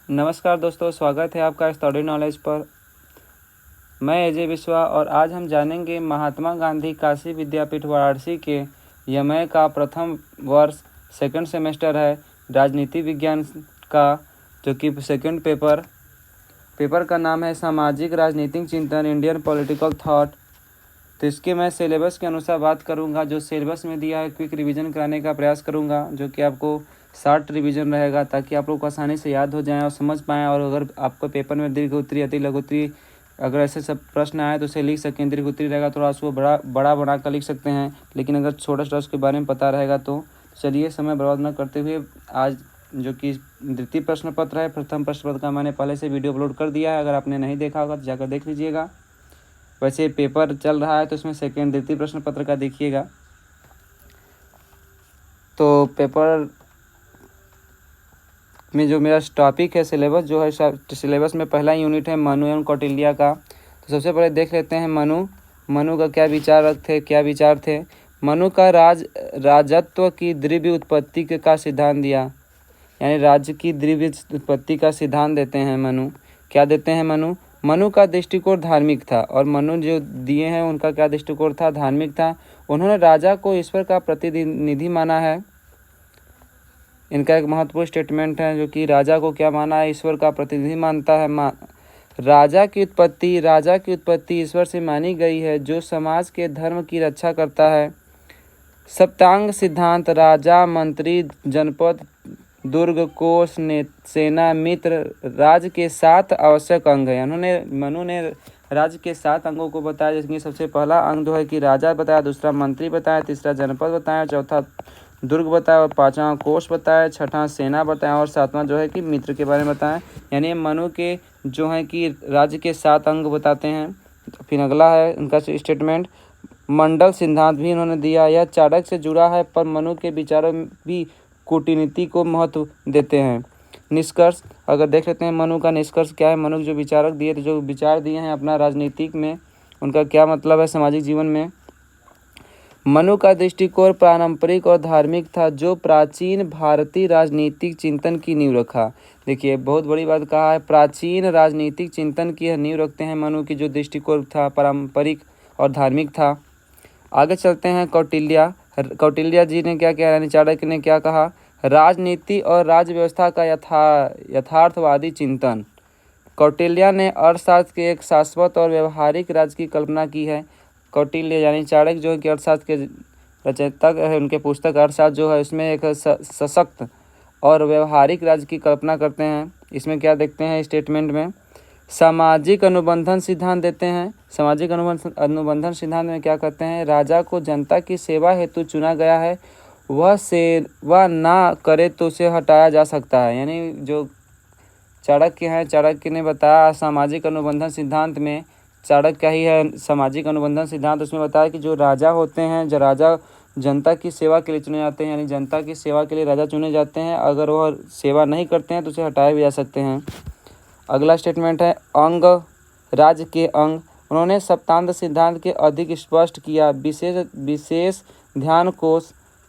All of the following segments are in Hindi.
नमस्कार दोस्तों, स्वागत है आपका स्टडी नॉलेज पर। मैं अजय विश्वा और आज हम जानेंगे महात्मा गांधी काशी विद्यापीठ वाराणसी के एमए का प्रथम वर्ष सेकंड सेमेस्टर है राजनीति विज्ञान का, जो कि सेकंड पेपर का नाम है सामाजिक राजनीतिक चिंतन इंडियन पॉलिटिकल थॉट। तो इसके मैं सिलेबस के अनुसार बात करूंगा। जो सिलेबस में दिया है क्विक रिवीजन कराने का प्रयास करूंगा, जो कि आपको शार्ट रिवीजन रहेगा ताकि आप लोग को आसानी से याद हो जाए और समझ पाएँ। और अगर आपको पेपर में दीर्घ उत्तरी अति लघु उत्तरी अगर ऐसे सब प्रश्न आए तो उसे लिख सकें। दीर्घ उत्तरी रहेगा थोड़ा उसको बड़ा बना कर लिख सकते हैं, लेकिन अगर छोटा छोटा उसके बारे में पता रहेगा तो चलिए समय बर्बाद न करते हुए आज जो कि द्वितीय प्रश्न पत्र है, प्रथम प्रश्न पत्र का मैंने पहले से वीडियो अपलोड कर दिया है। अगर आपने नहीं देखा होगा तो जाकर देख लीजिएगा। वैसे पेपर चल रहा है तो इसमें द्वितीय प्रश्न पत्र का देखिएगा। तो पेपर में जो मेरा टॉपिक है सिलेबस जो है, सिलेबस में पहला यूनिट है मनु एवं कौटिल्य का। तो सबसे पहले देख लेते हैं मनु का क्या विचार थे। मनु का राजत्व की द्रव्य उत्पत्ति का सिद्धांत दिया, यानी राज्य की द्रव्य उत्पत्ति का सिद्धांत देते हैं मनु। क्या देते हैं मनु का दृष्टिकोण धार्मिक था, और मनु जो दिए हैं उनका क्या दृष्टिकोण था, धार्मिक था। उन्होंने राजा को ईश्वर का प्रतिनिधि माना है। इनका एक महत्वपूर्ण स्टेटमेंट है जो कि राजा को क्या माना है, ईश्वर का प्रतिनिधि मानता है। राजा की उत्पत्ति ईश्वर से मानी गई है, जो समाज के धर्म की रक्षा करता है। सप्तांग सिद्धांत राजा, मंत्री, जनपद, दुर्ग, कोष, सेना, मित्र, राज्य के 7 आवश्यक अंग है। मनु ने राज्य के 7 अंगों को बताया, जिसमें सबसे पहला अंग जो है कि राजा बताया, दूसरा मंत्री बताया, तीसरा जनपद बताया, चौथा दुर्ग बताया, और 5वां कोष बताया, 6वां सेना बताया, और 7वां जो है कि मित्र के बारे में बताया। यानी मनु के जो है कि राज्य के 7 अंग बताते हैं। फिर अगला है उनका स्टेटमेंट मंडल सिद्धांत भी इन्होंने दिया। यह चाणक्य से जुड़ा है, पर मनु के विचारों में भी कूटनीति को महत्व देते हैं। निष्कर्ष अगर देख लेते हैं मनु का निष्कर्ष क्या है। मनु जो विचार दिए हैं अपना राजनीतिक में, उनका क्या मतलब है सामाजिक जीवन में। मनु का दृष्टिकोण पारंपरिक और धार्मिक था, जो प्राचीन भारतीय राजनीतिक चिंतन की नींव रखा। देखिए बहुत बड़ी बात कहा है, प्राचीन राजनीतिक चिंतन की नींव रखते हैं। मनु की जो दृष्टिकोण था पारंपरिक और धार्मिक था। आगे चलते हैं कौटिल्य जी ने क्या किया, यानी चाणक्य ने क्या कहा, राजनीति और राज्य व्यवस्था का यथार्थवादी चिंतन। कौटिल्य ने अर्थशास्त्र के एक शाश्वत और व्यवहारिक राज्य की कल्पना की है। कौटिल्य यानी चाणक्य जो है कि अर्थशास्त्र के रचयिता है, उनके पुस्तक अर्थशास्त्र जो है उसमें एक सशक्त और व्यवहारिक राज्य की कल्पना करते हैं। इसमें क्या देखते हैं स्टेटमेंट में, सामाजिक अनुबंधन सिद्धांत देते हैं। सामाजिक अनुबंधन सिद्धांत में क्या कहते हैं, राजा को जनता की सेवा हेतु चुना गया है, वह सेवा ना करे तो उसे हटाया जा सकता है। यानी जो चाणक्य ने बताया सामाजिक अनुबंधन सिद्धांत में, चाणक्य का ही है सामाजिक अनुबंधन सिद्धांत। उसमें बताया कि जो राजा होते हैं, जो राजा जनता की सेवा के लिए चुने जाते हैं, यानी जनता की सेवा के लिए राजा चुने जाते हैं। अगर वह सेवा नहीं करते हैं तो उसे हटाए भी जा सकते हैं। अगला स्टेटमेंट है राज्य के अंग। उन्होंने सप्तांग सिद्धांत के अधिक स्पष्ट किया, विशेष ध्यान कोष,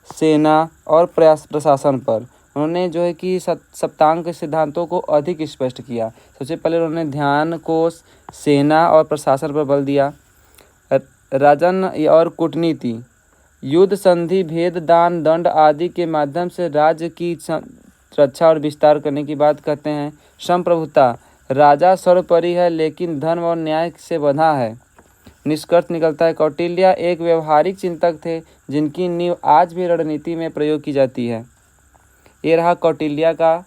सेना और प्रशासन पर। उन्होंने जो है कि सप्तांग के सिद्धांतों को अधिक स्पष्ट किया। सबसे पहले उन्होंने ध्यान कोष, सेना और प्रशासन पर बल दिया। राजन और कूटनीति, युद्ध, संधि, भेद, दान, दंड आदि के माध्यम से राज्य की रक्षा और विस्तार करने की बात कहते हैं। संप्रभुता, राजा सर्वोपरि है लेकिन धर्म और न्याय से बंधा है। निष्कर्ष निकलता है कौटिल्य एक व्यवहारिक चिंतक थे, जिनकी नींव आज भी रणनीति में प्रयोग की जाती है। ये रहा कौटिल्य का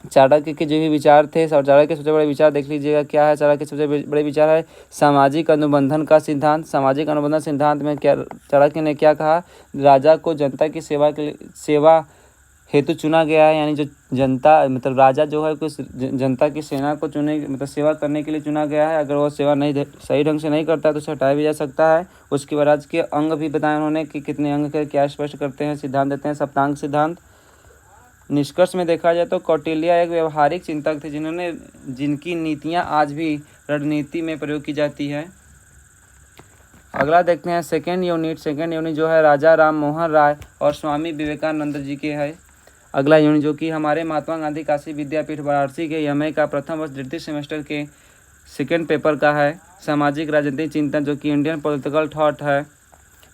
चाणक्य के जो भी विचार थे। चाणक्य के सबसे बड़े विचार देख लीजिएगा क्या है। चाणक्य के सबसे बड़े विचार है सामाजिक अनुबंधन का सिद्धांत। सामाजिक अनुबंधन सिद्धांत में क्या चाणक्य ने क्या कहा, राजा को जनता की सेवा हेतु चुना गया है। यानी जो जनता मतलब राजा जो है कुछ जनता की सेना को सेवा करने के लिए चुना गया है। अगर वो सेवा नहीं सही ढंग से नहीं करता है तो उसे हटाया भी जा सकता है। उसके बाद राज्य के अंग भी बताए उन्होंने कि कितने अंग के क्या स्पष्ट करते हैं, सिद्धांत देते हैं, सप्तांग सिद्धांत। निष्कर्ष में देखा जाए तो कौटिल्य एक व्यवहारिक चिंतक थे, जिनकी नीतियाँ आज भी रणनीति में प्रयोग की जाती है। अगला देखते हैं सेकेंड यूनिट जो है राजा राम मोहन राय और स्वामी विवेकानंद जी के है। अगला यूनिट जो कि हमारे महात्मा गांधी काशी विद्यापीठ वाराणसी के एमए का प्रथम वर्ष द्वितीय सेमेस्टर के सेकेंड पेपर का है, सामाजिक राजनीतिक चिंतन जो कि इंडियन पॉलिटिकल थॉट है।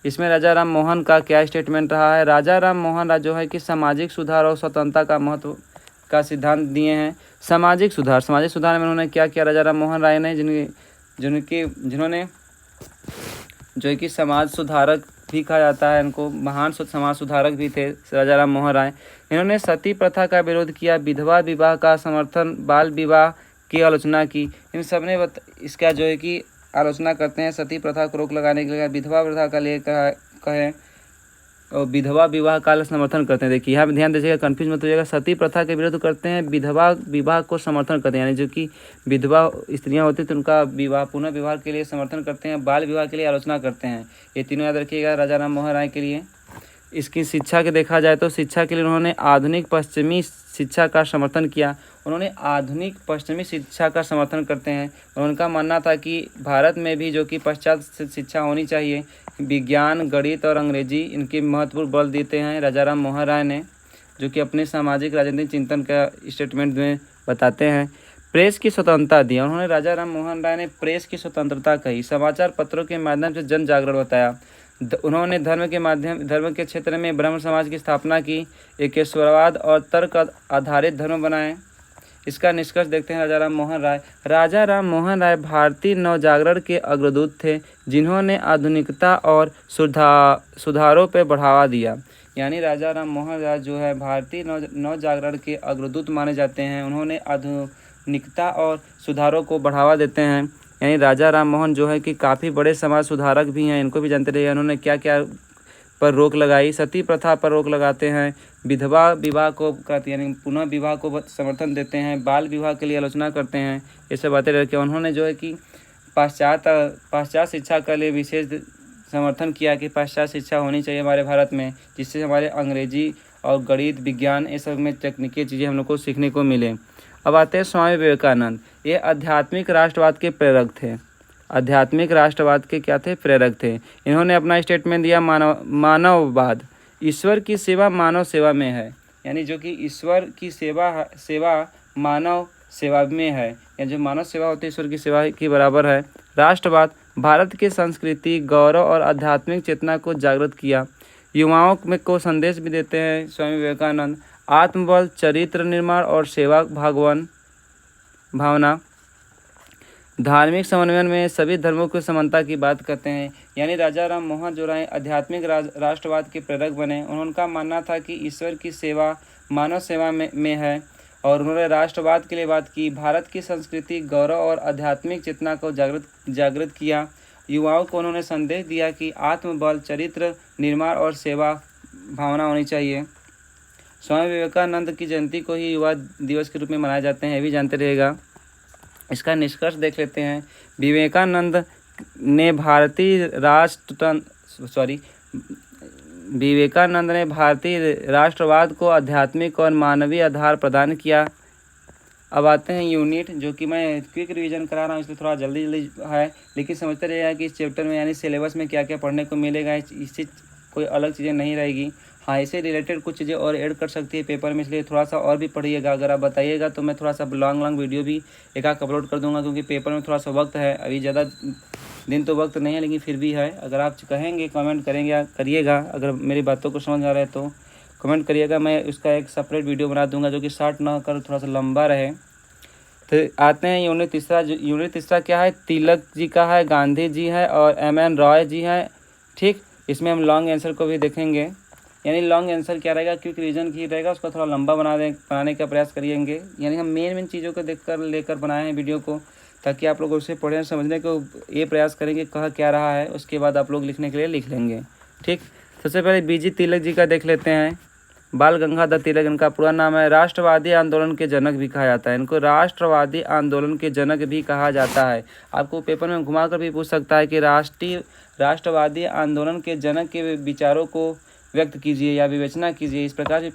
इसमें राजा राम मोहन का क्या स्टेटमेंट रहा है। राजा राम मोहन राय जो है कि सामाजिक सुधार और स्वतंत्रता का महत्व का सिद्धांत दिए हैं। सामाजिक सुधार में उन्होंने क्या किया राजा राम मोहन राय ने, जिन्होंने जो कि समाज सुधारक भी कहा जाता है, इनको महान समाज सुधारक भी थे राजा राम मोहन राय। इन्होंने सती प्रथा का विरोध किया, विधवा विवाह का समर्थन, बाल विवाह की आलोचना की। इन सब ने इसका जो है कि आलोचना करते हैं, सती प्रथा को रोक लगाने के लिए, विधवा प्रथा का लिए कहें और विधवा विवाह का समर्थन करते हैं। देखिए यहाँ पे ध्यान दीजिएगा, कन्फ्यूज मत होइएगा। सती प्रथा के विरोध करते हैं, विधवा विवाह को समर्थन करते हैं, यानी जो कि विधवा स्त्रियां होती तो उनका विवाह पुनः विवाह के लिए समर्थन करते हैं, बाल विवाह के लिए आलोचना करते हैं। ये तीनों याद रखिएगा राजा राम मोहन राय के लिए। इसकी शिक्षा के देखा जाए तो शिक्षा के लिए उन्होंने आधुनिक पश्चिमी शिक्षा का समर्थन किया। उन्होंने आधुनिक पश्चिमी शिक्षा का समर्थन करते हैं और उनका मानना था कि भारत में भी जो कि पाश्चात्य शिक्षा होनी चाहिए। विज्ञान, गणित और अंग्रेजी इनके महत्वपूर्ण बल देते हैं राजा राम मोहन राय ने, जो कि अपने सामाजिक राजनीतिक चिंतन का स्टेटमेंट में बताते हैं। प्रेस की स्वतंत्रता दी, उन्होंने राजा राम मोहन राय ने प्रेस की स्वतंत्रता कही। समाचार पत्रों के माध्यम से जन जागरण बताया। उन्होंने धर्म के क्षेत्र में ब्रह्म समाज की स्थापना की, एकेश्वरवाद और तर्क आधारित धर्म बनाए। इसका निष्कर्ष देखते हैं राजा राम मोहन राय। राजा राम मोहन राय भारतीय नवजागरण के अग्रदूत थे, जिन्होंने आधुनिकता और सुधारों पर बढ़ावा दिया। यानी राजा राम मोहन राय जो है भारतीय नवजागरण के अग्रदूत माने जाते हैं। उन्होंने आधुनिकता और सुधारों को बढ़ावा देते हैं। यानी राजा राम मोहन जो है कि काफ़ी बड़े समाज सुधारक भी हैं, इनको भी जानते रहिए। उन्होंने क्या क्या पर रोक लगाई, सती प्रथा पर रोक लगाते हैं, विधवा विवाह को यानी पुनः विवाह को समर्थन देते हैं, बाल विवाह के लिए आलोचना करते हैं। ये सब बातें रखे। उन्होंने जो है कि पाश्चात्य शिक्षा के लिए विशेष समर्थन किया कि पाश्चात्य शिक्षा होनी चाहिए हमारे भारत में, जिससे हमारे अंग्रेजी और गणित, विज्ञान ये सब में तकनीकी चीज़ें हम लोग को सीखने को मिले। अब आते हैं स्वामी विवेकानंद। ये आध्यात्मिक राष्ट्रवाद के प्रेरक थे। आध्यात्मिक राष्ट्रवाद के क्या थे? प्रेरक थे। इन्होंने अपना स्टेटमेंट दिया, मानववाद, ईश्वर की सेवा मानव सेवा में है। यानी जो कि ईश्वर की सेवा मानव सेवा में है, या जो मानव सेवा होती है ईश्वर की सेवा के बराबर है। राष्ट्रवाद, भारत की संस्कृति, गौरव और आध्यात्मिक चेतना को जागृत किया। युवाओं में को संदेश भी देते हैं स्वामी विवेकानंद। आत्मबल, चरित्र निर्माण और सेवा भावना। धार्मिक समन्वय में सभी धर्मों की समानता की बात करते हैं। यानी राजा राम मोहन जो राय आध्यात्मिक राष्ट्रवाद के प्रेरक बने। उनका मानना था कि ईश्वर की सेवा मानव सेवा में है और उन्होंने राष्ट्रवाद के लिए बात की। भारत की संस्कृति, गौरव और आध्यात्मिक चेतना को जागृत किया। युवाओं को उन्होंने संदेश दिया कि आत्मबल, चरित्र निर्माण और सेवा भावना होनी चाहिए। स्वामी विवेकानंद की जयंती को ही युवा दिवस के रूप में मनाए जाते हैं, ये भी जानते रहेगा। इसका निष्कर्ष देख लेते हैं। विवेकानंद ने भारतीय राष्ट्रवाद को आध्यात्मिक और मानवीय आधार प्रदान किया। अब आते हैं यूनिट, जो कि मैं क्विक रिवीजन करा रहा हूँ इसलिए थोड़ा जल्दी है, लेकिन समझते रहिएगा कि इस चैप्टर में यानी सिलेबस में क्या क्या पढ़ने को मिलेगा। इससे कोई अलग चीज़ें नहीं रहेगी। हाँ, इससे रिलेटेड कुछ चीज़ें और ऐड कर सकती है पेपर में, इसलिए थोड़ा सा और भी पढ़िएगा। अगर आप बताइएगा तो मैं थोड़ा सा लॉन्ग वीडियो भी एक अपलोड कर दूंगा, क्योंकि पेपर में थोड़ा सा वक्त है। अभी ज़्यादा दिन तो वक्त नहीं है, लेकिन फिर भी है। अगर आप कहेंगे, कमेंट करिएगा, अगर मेरी बातों को समझ आ रहा है तो कमेंट करिएगा। मैं उसका एक सेपरेट वीडियो बना दूंगा, जो कि शॉर्ट ना कर थोड़ा सा लंबा रहे। तो आते हैं यूनिट तीसरा। यूनिट तीसरा क्या है? तिलक जी का है, गांधी जी है और M.N. रॉय जी हैं। ठीक, इसमें हम लॉन्ग आंसर को भी देखेंगे। यानी लॉन्ग आंसर क्या रहेगा, क्विक रिवीजन की रहेगा, उसको थोड़ा लंबा बनाने का प्रयास करिएंगे। यानी हम मेन चीज़ों को लेकर बनाए हैं वीडियो को, ताकि आप लोग उसे पढ़ें, समझने को ये प्रयास करेंगे कह क्या रहा है। उसके बाद आप लोग लिखने के लिए लिख लेंगे। ठीक, सबसे पहले बीजी तिलक जी का देख लेते हैं। बाल गंगाधर तिलक इनका पूरा नाम है। राष्ट्रवादी आंदोलन के जनक भी कहा जाता है इनको, राष्ट्रवादी आंदोलन के जनक भी कहा जाता है। आपको पेपर में घुमा कर भी पूछ सकता है कि राष्ट्रवादी आंदोलन के जनक के विचारों को व्यक्त कीजिए या विवेचना कीजिए, इस प्रकार से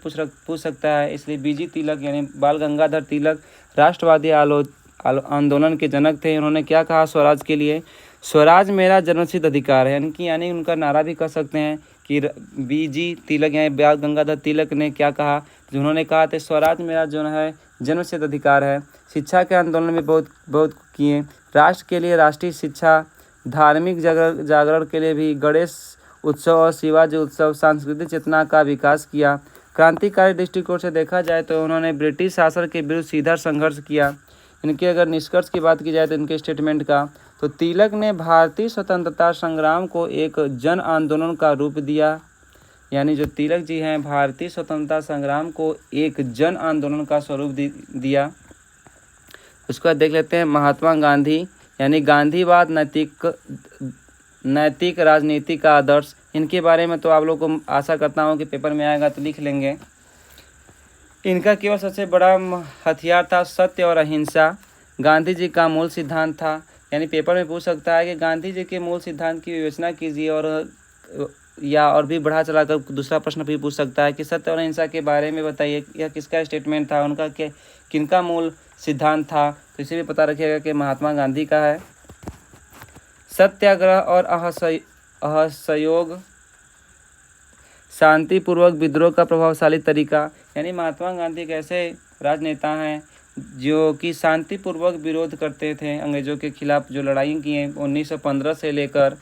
पूछ सकता है। इसलिए बीजी तिलक यानी बाल गंगाधर तिलक राष्ट्रवादी आंदोलन के जनक थे। उन्होंने क्या कहा स्वराज के लिए? स्वराज मेरा जन्मसिद्ध अधिकार है। यानी उनका नारा भी कह सकते हैं कि बीजी तिलक यानी बाल गंगाधर तिलक ने क्या कहा, उन्होंने कहा था स्वराज मेरा जो है जन्मसिद्ध अधिकार है। शिक्षा के आंदोलन में बहुत बहुत किए। राष्ट्र के लिए राष्ट्रीय शिक्षा, धार्मिक जागरण के लिए भी गणेश उत्सव और शिवाजी उत्सव, सांस्कृतिक चेतना का विकास किया। क्रांतिकारी दृष्टिकोण से देखा जाए तो उन्होंने ब्रिटिश शासन के विरुद्ध सीधा संघर्ष किया। इनके अगर निष्कर्ष की बात की जाए तो इनके स्टेटमेंट का, तो तिलक ने भारतीय स्वतंत्रता संग्राम को एक जन आंदोलन का रूप दिया। यानी जो तिलक जी हैं भारतीय स्वतंत्रता संग्राम को एक जन आंदोलन का स्वरूप दिया। उसके बाद देख लेते हैं महात्मा गांधी, यानी गांधीवाद नैतिक राजनीति का आदर्श। इनके बारे में तो आप लोग को आशा करता हूँ कि पेपर में आएगा तो लिख लेंगे। इनका केवल सबसे बड़ा हथियार था सत्य और अहिंसा। गांधी जी का मूल सिद्धांत था, यानी पेपर में पूछ सकता है कि गांधी जी के मूल सिद्धांत की विवेचना कीजिए, और भी बढ़ा चलाकर दूसरा प्रश्न भी पूछ सकता है कि सत्य और अहिंसा के बारे में बताइए, यह किसका स्टेटमेंट था, उनका किनका मूल सिद्धांत था। तो इसे भी पता रखिएगा कि महात्मा गांधी का है। सत्याग्रह और असहयोग, शांतिपूर्वक विद्रोह का प्रभावशाली तरीका, यानी महात्मा गांधी एक ऐसे राजनेता हैं जो कि शांतिपूर्वक विरोध करते थे अंग्रेज़ों के खिलाफ। जो लड़ाई की हैं 1915 से लेकर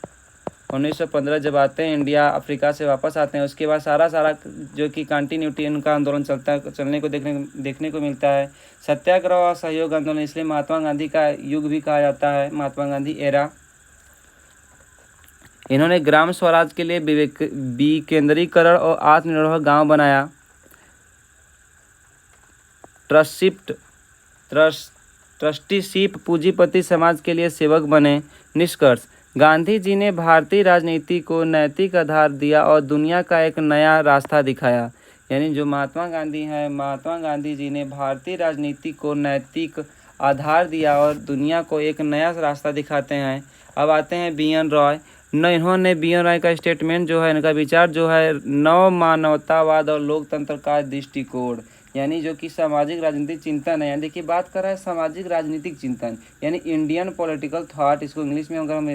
1915 जब आते हैं इंडिया अफ्रीका से वापस आते हैं, उसके बाद सारा जो कि कंटिन्यूटी उनका आंदोलन चलने को देखने को मिलता है। सत्याग्रह और सहयोग आंदोलन, इसलिए महात्मा गांधी का युग भी कहा जाता है, महात्मा गांधी एरा। इन्होंने ग्राम स्वराज के लिए विकेंद्रीकरण और आत्मनिर्भर गांव बनाया। ट्रस्टीशिप, पूंजीपति समाज के लिए सेवक बने। निष्कर्ष, गांधी जी ने भारतीय राजनीति को नैतिक आधार दिया और दुनिया का एक नया रास्ता दिखाया। यानी जो महात्मा गांधी हैं, महात्मा गांधी जी ने भारतीय राजनीति को नैतिक आधार दिया और दुनिया को एक नया रास्ता दिखाते हैं। अब आते हैं बी.एन. रॉय। इन्होंने बी.एन. रॉय का स्टेटमेंट जो है, इनका विचार जो है नव मानवतावाद और लोकतंत्र का दृष्टिकोण, यानी जो कि सामाजिक राजनीतिक चिंतन है। यानी देखिए बात कर रहा है सामाजिक राजनीतिक चिंतन, यानी इंडियन पॉलिटिकल थॉट, इसको इंग्लिश में अगर हम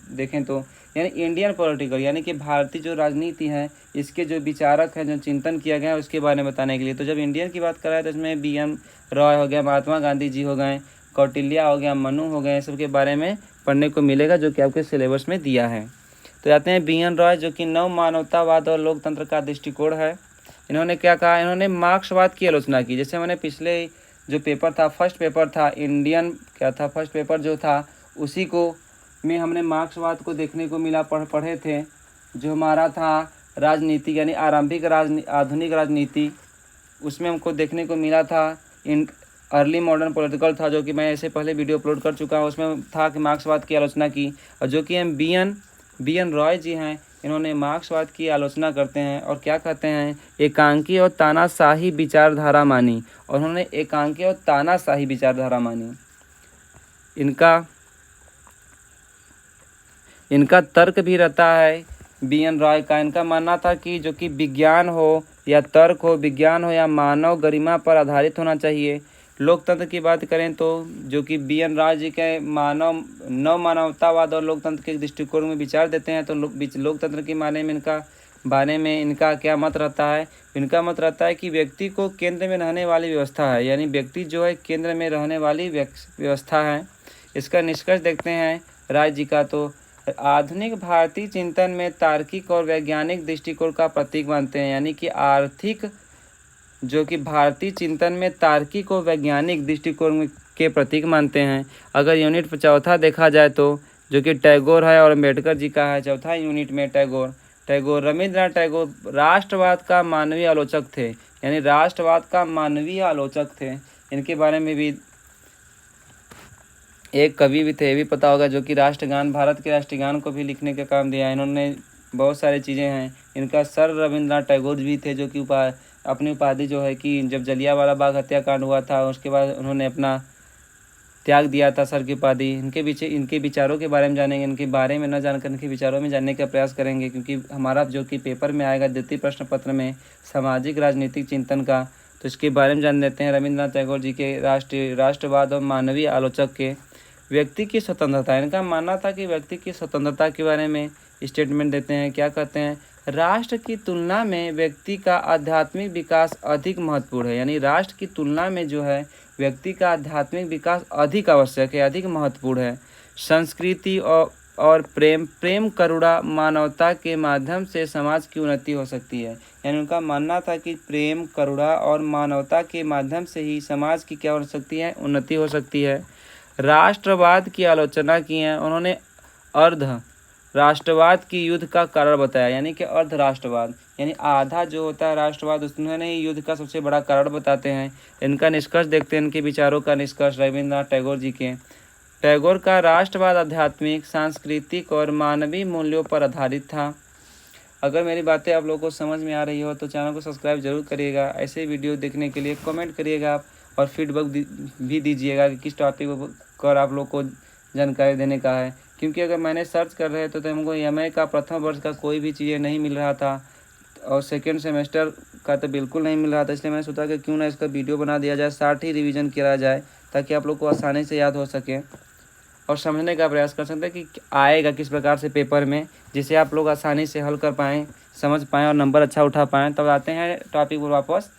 देखें तो यानी इंडियन पॉलिटिकल, यानी कि भारतीय जो राजनीति है इसके जो विचारक हैं, जो चिंतन किया गया है उसके बारे में बताने के लिए। तो जब इंडियन की बात कर रहा है तो इसमें बी.एन. रॉय हो गया, महात्मा गांधी जी हो गए, कौटिल्य हो गया, मनु हो गए, सब के बारे में पढ़ने को मिलेगा जो कि आपके सिलेबस में दिया है। तो जाते हैं बी.एन. रॉय, जो कि नव मानवतावाद और लोकतंत्र का दृष्टिकोण है। इन्होंने क्या कहा, इन्होंने मार्क्सवाद की आलोचना की। जैसे मैंने पिछले जो पेपर था, फर्स्ट पेपर था इंडियन, क्या था फर्स्ट पेपर जो था, उसी को में हमने मार्क्सवाद को देखने को मिला, पढ़े थे। जो हमारा था राजनीति, यानी आधुनिक राजनीति, उसमें हमको देखने को मिला था अर्ली मॉडर्न पॉलिटिकल था, जो कि मैं ऐसे पहले वीडियो अपलोड कर चुका हूँ। उसमें था कि मार्क्सवाद की आलोचना की, और जो कि हम बी.एन. रॉय जी हैं, इन्होंने मार्क्सवाद की आलोचना करते हैं और क्या कहते हैं, एकांकी और तानाशाही विचारधारा मानी। और उन्होंने एकांकी और तानाशाही विचारधारा मानी। इनका तर्क भी रहता है बी.एन. रॉय का। इनका मानना था कि जो कि विज्ञान हो या तर्क हो, विज्ञान हो या मानव गरिमा पर आधारित होना चाहिए। लोकतंत्र की बात करें तो जो कि बी.एन. रॉय जी के नव मानवतावाद और लोकतंत्र के दृष्टिकोण में विचार देते हैं। तो लोकतंत्र के बारे में इनका क्या मत रहता है, इनका मत रहता है कि व्यक्ति को केंद्र में रहने वाली व्यवस्था है, यानी व्यक्ति जो है केंद्र में रहने वाली व्यवस्था है। इसका निष्कर्ष देखते हैं राय जी का, तो आधुनिक भारतीय चिंतन में तार्किक और वैज्ञानिक दृष्टिकोण का प्रतीक मानते हैं। यानी कि जो कि भारतीय चिंतन में तार्किक और वैज्ञानिक दृष्टिकोण के प्रतीक मानते हैं। अगर यूनिट चौथा देखा जाए तो जो कि टैगोर है और अम्बेडकर जी का है। चौथा यूनिट में टैगोर रविंद्रनाथ टैगोर राष्ट्रवाद का मानवीय आलोचक थे, यानी राष्ट्रवाद का मानवीय आलोचक थे। इनके बारे में भी एक कवि भी थे, ये भी पता होगा, जो कि राष्ट्रगान, भारत के राष्ट्रगान को भी लिखने का काम दिया। इन्होंने बहुत सारी चीज़ें हैं। इनका सर रविंद्रनाथ टैगोर भी थे, जो कि अपनी उपाधि जो है कि जब जलियांवाला बाग हत्याकांड हुआ था उसके बाद उन्होंने अपना त्याग दिया था सर की उपाधि। इनके विचारों के बारे में जानेंगे, इनके बारे में न जानकर इनके विचारों में जानने का प्रयास करेंगे, क्योंकि हमारा जो कि पेपर में आएगा द्वितीय प्रश्न पत्र में सामाजिक राजनीतिक चिंतन का, तो इसके बारे में जान लेते हैं। रविंद्रनाथ टैगोर जी के राष्ट्रवाद और मानवीय आलोचक के व्यक्ति की स्वतंत्रता, इनका मानना था कि व्यक्ति की स्वतंत्रता के बारे में स्टेटमेंट देते हैं। क्या कहते हैं, राष्ट्र की तुलना में व्यक्ति का आध्यात्मिक विकास अधिक महत्वपूर्ण है। यानी राष्ट्र की तुलना में जो है व्यक्ति का आध्यात्मिक विकास अधिक आवश्यक है, अधिक महत्वपूर्ण है। संस्कृति और प्रेम करुणा मानवता के माध्यम से समाज की उन्नति हो सकती है। यानी उनका मानना था कि प्रेम करुणा और मानवता के माध्यम से ही समाज की क्या हो सकती है, उन्नति हो सकती है। राष्ट्रवाद की आलोचना की है उन्होंने। अर्ध राष्ट्रवाद की युद्ध का कारण बताया, यानी कि अर्ध राष्ट्रवाद यानी आधा जो होता है राष्ट्रवाद उन्होंने युद्ध का सबसे बड़ा कारण बताते हैं। इनका निष्कर्ष देखते हैं, इनके विचारों का निष्कर्ष रविन्द्रनाथ टैगोर जी के। टैगोर का राष्ट्रवाद आध्यात्मिक, सांस्कृतिक और मानवीय मूल्यों पर आधारित था। अगर मेरी बातें आप लोगों को समझ में आ रही हो तो चैनल को सब्सक्राइब जरूर करिएगा। ऐसे वीडियो देखने के लिए कमेंट करिएगा आप और फीडबैक भी दीजिएगा कि किस टॉपिक पर आप लोग को जानकारी देने का है। क्योंकि अगर मैंने सर्च कर रहे तो हमको एमए का प्रथम वर्ष का कोई भी चीज़ें नहीं मिल रहा था और सेकेंड सेमेस्टर का तो बिल्कुल नहीं मिल रहा था। इसलिए मैंने सोचा कि क्यों ना इसका वीडियो बना दिया जाए, साथ ही रिवीजन किया जाए ताकि आप लोग को आसानी से याद हो सके और समझने का प्रयास कर सकते हैं कि आएगा किस प्रकार से पेपर में, जिसे आप लोग आसानी से हल कर पाएँ, समझ पाएँ और नंबर अच्छा उठा पाएँ। तब आते हैं टॉपिक पर वापस।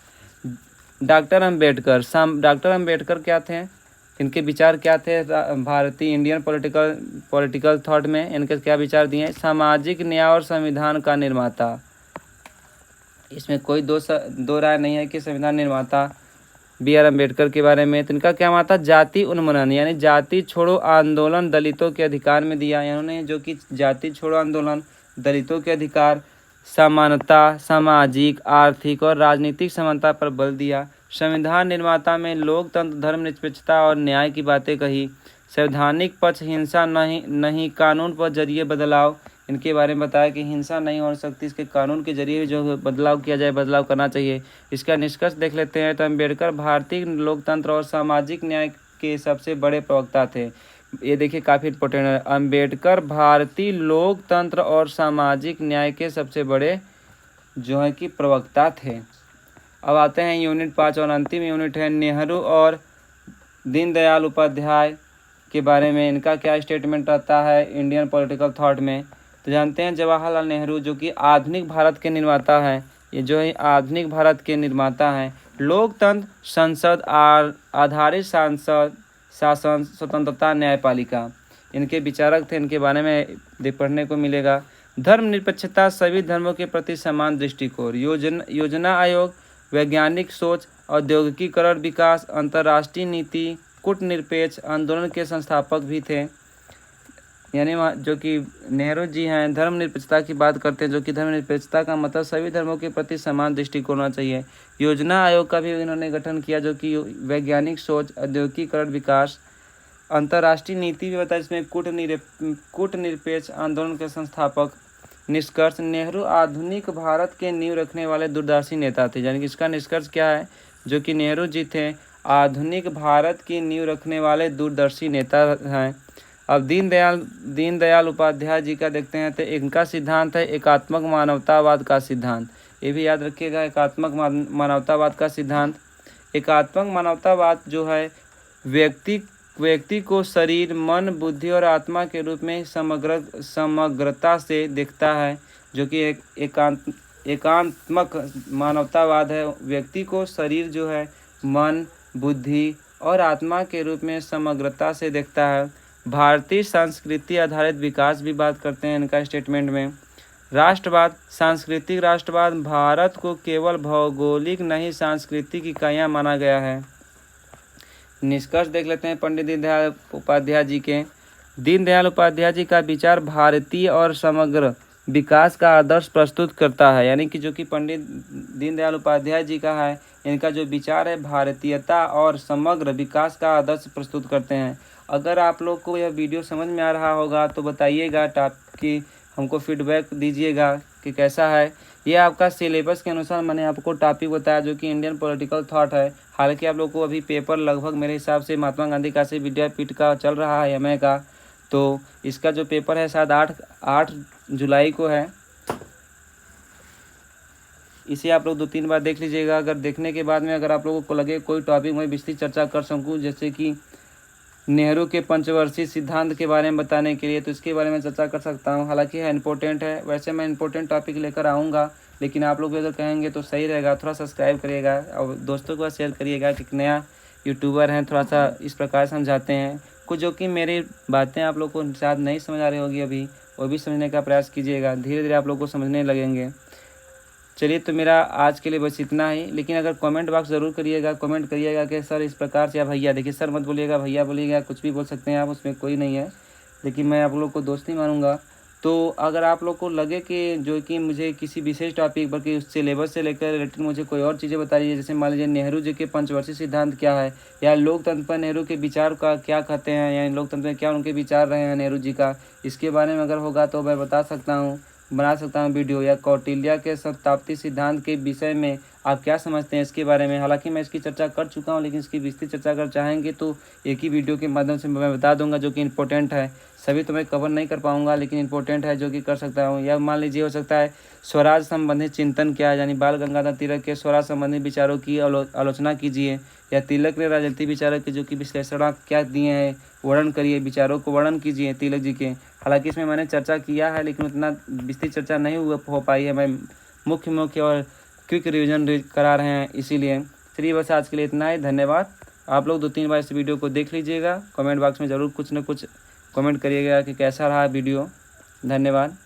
डॉक्टर अम्बेडकर क्या थे, इनके विचार क्या थे भारतीय इंडियन पॉलिटिकल थॉट में, इनके क्या विचार दिए। सामाजिक न्याय और संविधान का निर्माता, इसमें कोई दो राय नहीं है कि संविधान निर्माता BR अम्बेडकर के बारे में। तो इनका क्या माना था, जाति उन्मूलन यानी जाति छोड़ो आंदोलन दलितों के अधिकार में दिया। इन्होंने जो कि जाति छोड़ो आंदोलन, दलितों के अधिकार, समानता, सामाजिक, आर्थिक और राजनीतिक समानता पर बल दिया। संविधान निर्माता में लोकतंत्र, धर्मनिरपेक्षता और न्याय की बातें कही। संवैधानिक पक्ष, हिंसा नहीं कानून पर जरिए बदलाव, इनके बारे में बताया कि हिंसा नहीं हो सकती, इसके कानून के जरिए जो बदलाव किया जाए, बदलाव करना चाहिए। इसका निष्कर्ष देख लेते हैं। तो अम्बेडकर भारतीय लोकतंत्र और सामाजिक न्याय के सबसे बड़े प्रवक्ता थे। ये देखिए काफ़ी इंपॉर्टेंट है। अम्बेडकर भारतीय लोकतंत्र और सामाजिक न्याय के सबसे बड़े जो है कि प्रवक्ता थे। अब आते हैं यूनिट 5 और अंतिम यूनिट है नेहरू और दीनदयाल उपाध्याय के बारे में। इनका क्या स्टेटमेंट रहता है इंडियन पॉलिटिकल थॉट में, तो जानते हैं। जवाहरलाल नेहरू जो कि आधुनिक भारत के निर्माता हैं, ये जो है आधुनिक भारत के निर्माता हैं। लोकतंत्र, संसद आधारित सांसद शासन, स्वतंत्रता, न्यायपालिका, इनके विचारक थे। इनके बारे में पढ़ने को मिलेगा। धर्मनिरपेक्षता, सभी धर्मों के प्रति समान दृष्टिकोण, योजना आयोग, वैज्ञानिक सोच, औद्योगिकीकरण विकास, अंतर्राष्ट्रीय नीति, कूटनिरपेक्ष आंदोलन के संस्थापक भी थे। यानी जो कि नेहरू जी हैं धर्मनिरपेक्षता की बात करते हैं, जो कि धर्मनिरपेक्षता का मतलब सभी धर्मों के प्रति समान दृष्टिकोण होना चाहिए। योजना आयोग का भी इन्होंने गठन किया, जो कि वैज्ञानिक सोच, औद्योगिकीकरण विकास, अंतर्राष्ट्रीय नीति भी बताया, इसमें कूटनिरपेक्ष आंदोलन के संस्थापक। निष्कर्ष, नेहरू आधुनिक भारत के नींव रखने वाले दूरदर्शी नेता थे। यानी कि इसका निष्कर्ष क्या है, जो कि नेहरू जी थे आधुनिक भारत की नींव रखने वाले दूरदर्शी नेता हैं। अब दीनदयाल उपाध्याय जी का देखते हैं। तो इनका सिद्धांत है एकात्मक मानवतावाद का सिद्धांत। ये भी याद रखिएगा, एकात्मक मानवतावाद का सिद्धांत। एकात्मक मानवतावाद जो है व्यक्ति को शरीर, मन, बुद्धि और आत्मा के रूप में समग्रता से देखता है। जो कि एकात्मक मानवतावाद है, व्यक्ति को शरीर जो है मन, बुद्धि और आत्मा के रूप में समग्रता से देखता है। भारतीय संस्कृति आधारित विकास भी बात करते हैं इनका स्टेटमेंट में। राष्ट्रवाद, सांस्कृतिक राष्ट्रवाद, भारत को केवल भौगोलिक नहीं सांस्कृतिक इकाइयाँ माना गया है। निष्कर्ष देख लेते हैं पंडित दीनदयाल उपाध्याय जी के। दीनदयाल उपाध्याय जी का विचार भारतीय और समग्र विकास का आदर्श प्रस्तुत करता है। यानी कि जो कि पंडित दीनदयाल उपाध्याय जी का है, इनका जो विचार है भारतीयता और समग्र विकास का आदर्श प्रस्तुत करते हैं। अगर आप लोग को यह वीडियो समझ में आ रहा होगा तो बताइएगा, कि हमको फीडबैक दीजिएगा कि कैसा है। ये आपका सिलेबस के अनुसार मैंने आपको टॉपिक बताया, जो कि इंडियन पॉलिटिकल थॉट है। हालांकि आप लोग को अभी पेपर लगभग मेरे हिसाब से महात्मा गांधी काशी विद्यापीठ का चल रहा है एमए का, तो इसका जो पेपर है शायद 8 जुलाई को है। इसे आप लोग 2-3 बार देख लीजिएगा। अगर देखने के बाद में अगर आप लोगों को लगे कोई टॉपिक में विस्तृत चर्चा कर सकूँ, जैसे कि नेहरू के पंचवर्षीय सिद्धांत के बारे में बताने के लिए, तो इसके बारे में चर्चा कर सकता हूँ। हालांकि है इम्पोर्टेंट है, वैसे मैं इम्पोर्टेंट टॉपिक लेकर आऊँगा, लेकिन आप लोग अगर कहेंगे तो सही रहेगा। थोड़ा सब्सक्राइब करिएगा और दोस्तों को शेयर करिएगा कि नया यूट्यूबर हैं, थोड़ा सा इस प्रकार समझाते हैं कुछ, जो कि मेरी बातें आप लोग को शायद नहीं समझ आ रही होगी अभी, वो भी समझने का प्रयास कीजिएगा। धीरे धीरे आप लोग को समझने लगेंगे। चलिए, तो मेरा आज के लिए बस इतना ही। लेकिन अगर कमेंट बॉक्स ज़रूर करिएगा, कमेंट करिएगा कि सर इस प्रकार से, या भैया, देखिए सर मत बोलिएगा, भैया बोलिएगा, कुछ भी बोल सकते हैं आप, उसमें कोई नहीं है, लेकिन मैं आप लोग को दोस्ती मानूंगा। तो अगर आप लोग को लगे कि जो कि मुझे किसी विशेष टॉपिक, बल्कि उस सिलेबस से लेकर रिलेटेड मुझे कोई और चीज़ें बताइए, जैसे मान लीजिए नेहरू जी के पंचवर्षीय सिद्धांत क्या है, या लोकतंत्र पर नेहरू के विचार का क्या कहते हैं, या लोकतंत्र में क्या उनके विचार रहे हैं नेहरू जी का, इसके बारे में अगर होगा तो मैं बता सकता हूँ, बना सकता हूँ वीडियो। या कौटिल्य के शताब्दी सिद्धांत के विषय में आप क्या समझते हैं इसके बारे में। हालांकि मैं इसकी चर्चा कर चुका हूँ, लेकिन इसकी विस्तृत चर्चा अगर चाहेंगे तो एक ही वीडियो के माध्यम से मैं बता दूंगा, जो कि इम्पोर्टेंट है। सभी तो मैं कवर नहीं कर पाऊंगा, लेकिन इंपॉर्टेंट है जो कि कर सकता हूँ। या मान लीजिए हो सकता है स्वराज संबंधित चिंतन क्या है, यानी बाल गंगाधर तिलक के स्वराज संबंधित विचारों की आलोचना कीजिए, या तिलक ने राजनीतिक विचारों के जो कि विश्लेषण क्या दिए हैं, वर्णन करिए, विचारों को वर्णन कीजिए तिलक जी के। हालांकि इसमें मैंने चर्चा किया है, लेकिन उतना विस्तृत चर्चा नहीं हो पाई है, मैं मुख्य और क्विक रिवीजन करा रहे हैं इसीलिए। चलिए, बस आज के लिए इतना ही। धन्यवाद। आप लोग 2-3 बार इस वीडियो को देख लीजिएगा। कमेंट बॉक्स में ज़रूर कुछ न कुछ कमेंट करिएगा कि कैसा रहा वीडियो। धन्यवाद।